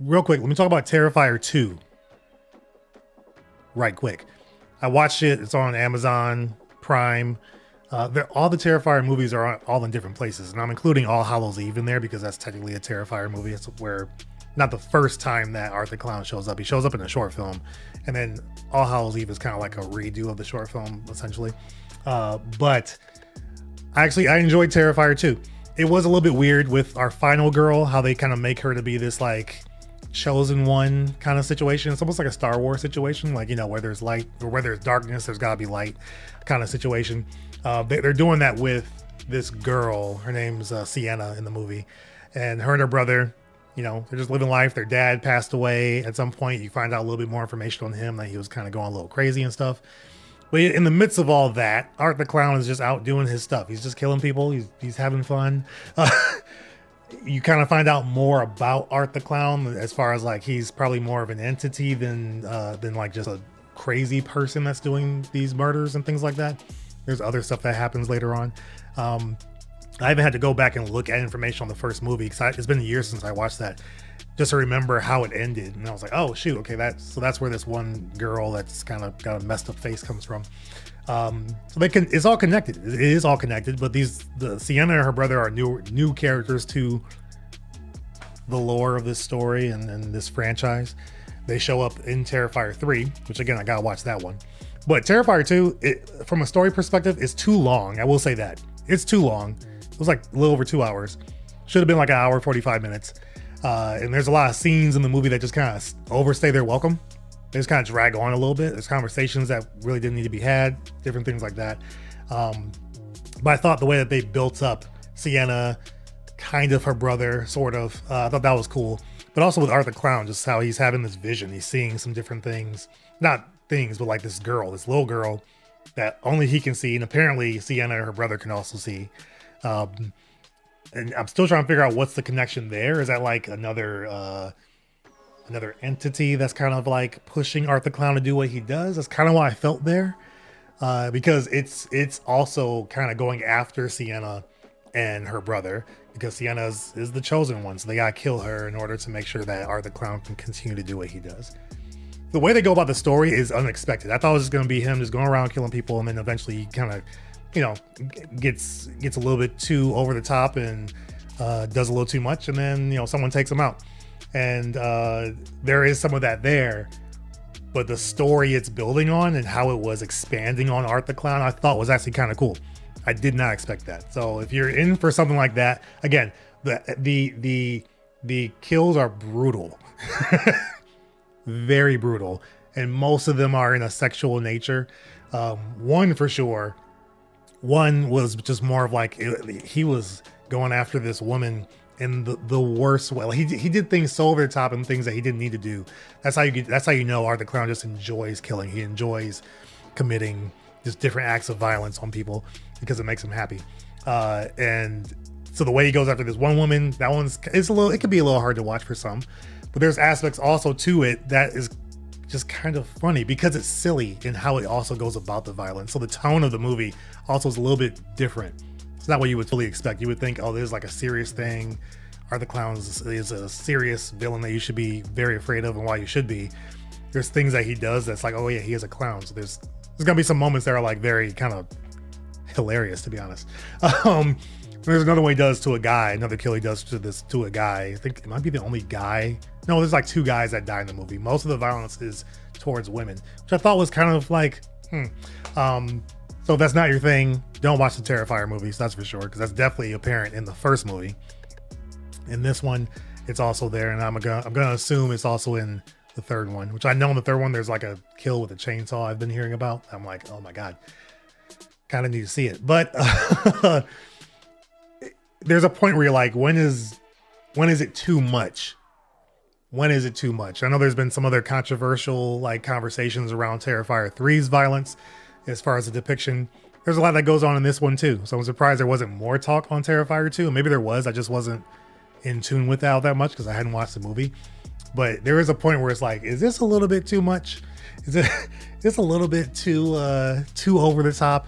Real quick, let me talk about Terrifier 2 right quick. I watched it. It's on Amazon Prime. All the Terrifier movies are all in different places, and I'm including All Hallows Eve in there because that's technically a Terrifier movie. It's where not the first time that Art the Clown shows up. He shows up in a short film, and then All Hallows Eve is kind of like a redo of the short film, essentially. But I enjoyed Terrifier 2. It was a little bit weird with our final girl, how they kind of make her to be this like chosen one kind of situation. It's almost like a Star Wars situation, like, you know, where there's light or where there's darkness, there's gotta be light kind of situation. They're doing that with this girl. Her name's Sienna in the movie, and her brother, you know, they're just living life. Their dad passed away at some point. You find out a little bit more information on him, that he was kind of going a little crazy and stuff. But in the midst of all that, Art the Clown is just out doing his stuff. He's just killing people. He's having fun. You kind of find out more about Art the Clown, as far as like he's probably more of an entity than like just a crazy person that's doing these murders and things like that. There's other stuff that happens later on. I even had to go back and look at information on the first movie because it's been years since I watched that, just to remember how it ended. And I was like, oh shoot, okay, that's where this one girl that's kind of got a messed up face comes from. So it's all connected. It is all connected, but the Sienna and her brother are new characters to the lore of this story and this franchise. They show up in Terrifier 3, which again, I gotta watch that one. But Terrifier 2, from a story perspective, is too long. I will say that. It's too long. It was like a little over 2 hours. Should have been like an hour, 45 minutes. And there's a lot of scenes in the movie that just kind of overstay their welcome. They just kind of drag on a little bit. There's conversations that really didn't need to be had, different things like that. But I thought the way that they built up Sienna, kind of her brother, sort of, I thought that was cool. But also with Art the Clown, just how he's having this vision. He's seeing some different things. Not things, but like this little girl that only he can see. And apparently Sienna and her brother can also see. And I'm still trying to figure out what's the connection there. Is that like another entity that's kind of like pushing Art the Clown to do what he does? That's kind of why I felt there, because it's also kind of going after Sienna and her brother, because Sienna is the chosen one, so they gotta kill her in order to make sure that Art the Clown can continue to do what he does. The way they go about the story is unexpected. I thought it was just gonna be him just going around killing people, and then eventually he kind of, you know, gets a little bit too over the top and does a little too much, and then, you know, someone takes him out. And there is some of that there, but the story it's building on and how it was expanding on Art the Clown, I thought was actually kind of cool. I did not expect that. So if you're in for something like that, again, the kills are brutal, very brutal, and most of them are in a sexual nature. One for sure. One was just more of like he was going after this woman in the worst way. Like he did things so over the top and things that he didn't need to do. That's how you know Art the Clown just enjoys killing. He enjoys committing just different acts of violence on people because it makes him happy. And so the way he goes after this one woman, it could be a little hard to watch for some, but there's aspects also to it that is just kind of funny because it's silly in how it also goes about the violence. So the tone of the movie also is a little bit different. It's not what you would fully expect. You would think, oh, this is like a serious thing. Art the Clown is a serious villain that you should be very afraid of, and why you should be. There's things that he does that's like, oh yeah, he is a clown. So there's gonna be some moments that are like very kind of hilarious, to be honest. There's another one he does to a guy, another kill he does to a guy. I think it might be the only guy. No, there's like two guys that die in the movie. Most of the violence is towards women, which I thought was kind of like, So if that's not your thing, don't watch the Terrifier movies, that's for sure, because that's definitely apparent in the first movie. In this one, it's also there, and I'm gonna assume it's also in the third one, which I know in the third one there's like a kill with a chainsaw I've been hearing about. I'm like, oh my god, kind of need to see it. But there's a point where you're like, when is it too much? When is it too much? I know there's been some other controversial like conversations around Terrifier 3's violence as far as the depiction. There's a lot that goes on in this one too. So I'm surprised there wasn't more talk on Terrifier 2. Maybe there was, I just wasn't in tune with that that much because I hadn't watched the movie. But there is a point where it's like, is this a little bit too much? Is this a little bit too over the top?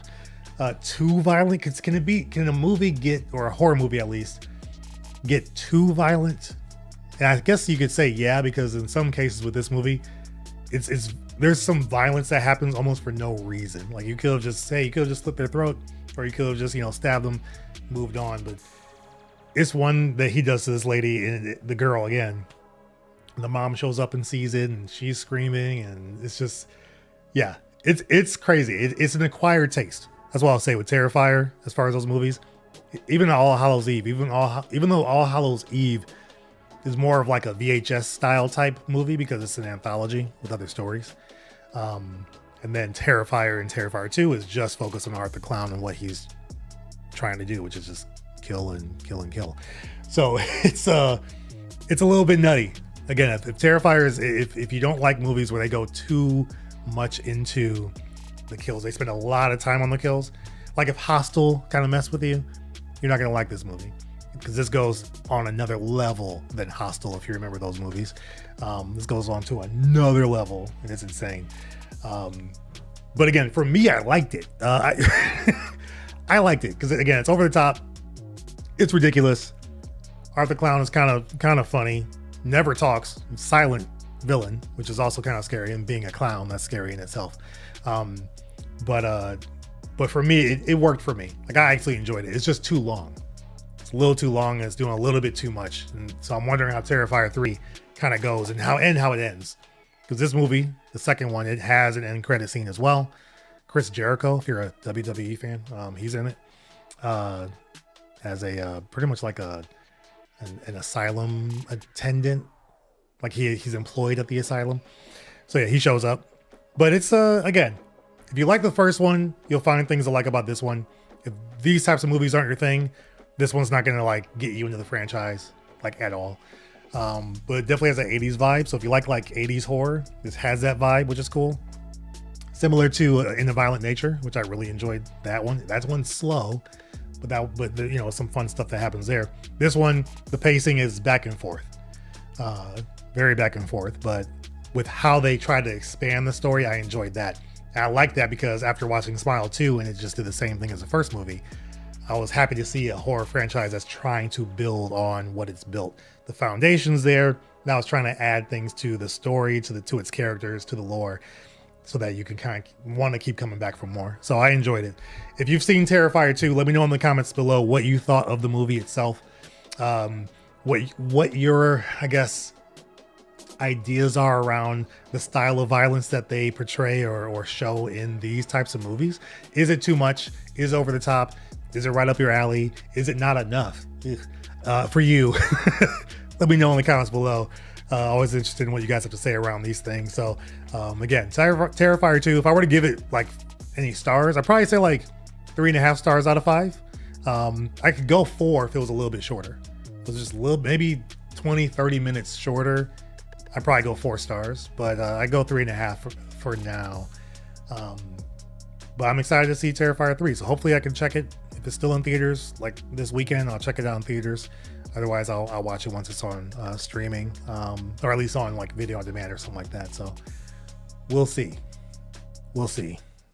Too violent? Can a movie get, or a horror movie at least, get too violent And I guess you could say yeah, because in some cases with this movie, it's there's some violence that happens almost for no reason. Like you could have just slit their throat, or you could have just stabbed them, moved on. But it's one that he does to this lady and the girl again. The mom shows up and sees it, and she's screaming, and it's just it's crazy. It's an acquired taste. That's what I'll say with Terrifier as far as those movies. Even All Hallows Eve, even though All Hallows Eve is more of like a VHS style type movie because it's an anthology with other stories. And then Terrifier and Terrifier 2 is just focused on Art the Clown and what he's trying to do, which is just kill and kill and kill. So it's a little bit nutty. Again, if Terrifier is, if you don't like movies where they go too much into the kills, they spend a lot of time on the kills. Like if Hostel kind of messed with you, you're not gonna like this movie, because this goes on another level than Hostel. If you remember those movies, this goes on to another level, and it's insane. But again, for me, I liked it. I liked it because again, it's over the top, it's ridiculous. Art the Clown is kind of funny. Never talks, silent villain, which is also kind of scary. And being a clown, that's scary in itself. But for me, it worked for me. Like I actually enjoyed it. It's just too long. It's a little too long, and it's doing a little bit too much. And so I'm wondering how Terrifier 3 kind of goes and how it ends. Because this movie, the second one, it has an end credit scene as well. Chris Jericho, if you're a WWE fan, he's in it as a pretty much like an asylum attendant. Like he's employed at the asylum. So yeah, he shows up. But it's again, if you like the first one, you'll find things to like about this one. If these types of movies aren't your thing, this one's not gonna like get you into the franchise like at all. But it definitely has an 80s vibe. So if you like 80s horror, this has that vibe, which is cool. Similar to In a Violent Nature, which I really enjoyed that one. That one's slow, but some fun stuff that happens there. This one, the pacing is back and forth, very back and forth. But with how they tried to expand the story, I enjoyed that. And I like that because after watching Smile 2 and it just did the same thing as the first movie, I was happy to see a horror franchise that's trying to build on what it's built. The foundation's there. Now it's trying to add things to the story, to its characters, to the lore, so that you can kind of want to keep coming back for more. So I enjoyed it. If you've seen Terrifier 2, let me know in the comments below what you thought of the movie itself. What your, I guess, ideas are around the style of violence that they portray or show in these types of movies. Is it too much? Is it over the top? Is it right up your alley? Is it not enough for you? Let me know in the comments below. Always interested in what you guys have to say around these things. So again, Terrifier 2, if I were to give it like any stars, I'd probably say like 3.5 stars out of 5. I could go 4 if it was a little bit shorter. If it was just a little, maybe 20-30 minutes shorter, I'd probably go 4 stars, but I go 3.5 for now. But I'm excited to see Terrifier 3, so hopefully I can check it. If it's still in theaters, like this weekend, I'll check it out in theaters. Otherwise, I'll watch it once it's on streaming, or at least on like video on demand or something like that. So we'll see.